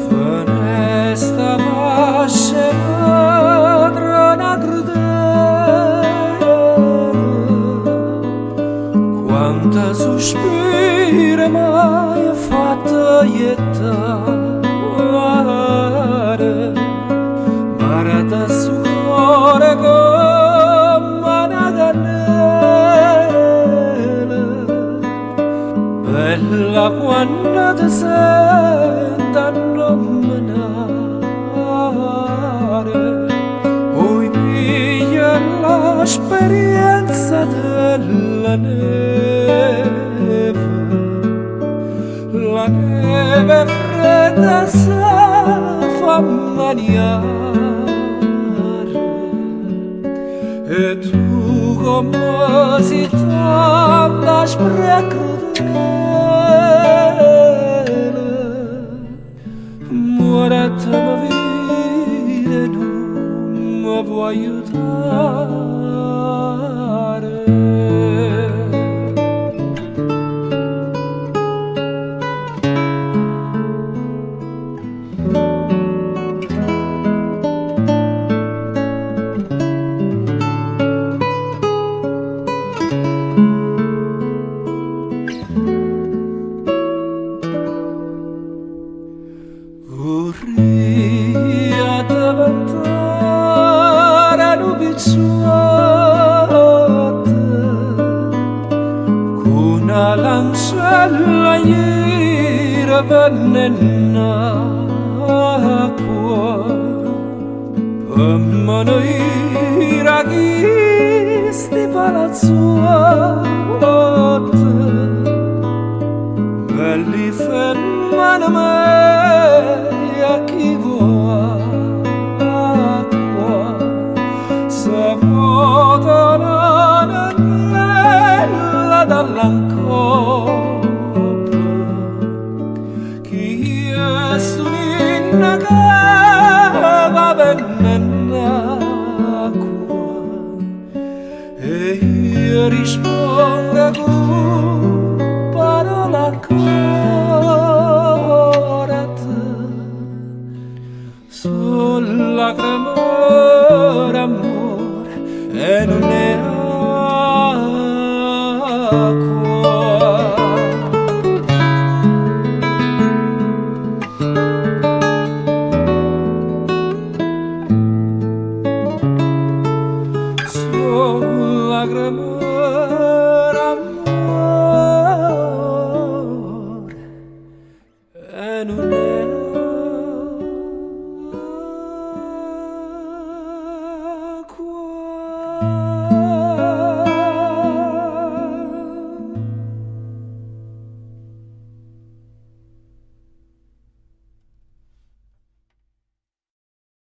Fănesta vașe madrona crudele, quanta sospira mai fatta iettare, marata su cuore come una cannella, bella quando ti senti annominare, oi piglia l'esperienza della neve, la neve fredda si fa maniare, e tu come si torna crudele, muorata ma vire non mi vuoi aiutare. Vorria diventare un picciotto con una lancella ieri venenacqua, per me noi raghisti palazzotti, belli femmine a chi vuole acqua, se votano nella dall'ancoppa, chi è sull'inna che va venenacqua, e io rispondo con parola sulla cremore amore e non è acqua. Sulla cremore amore e non è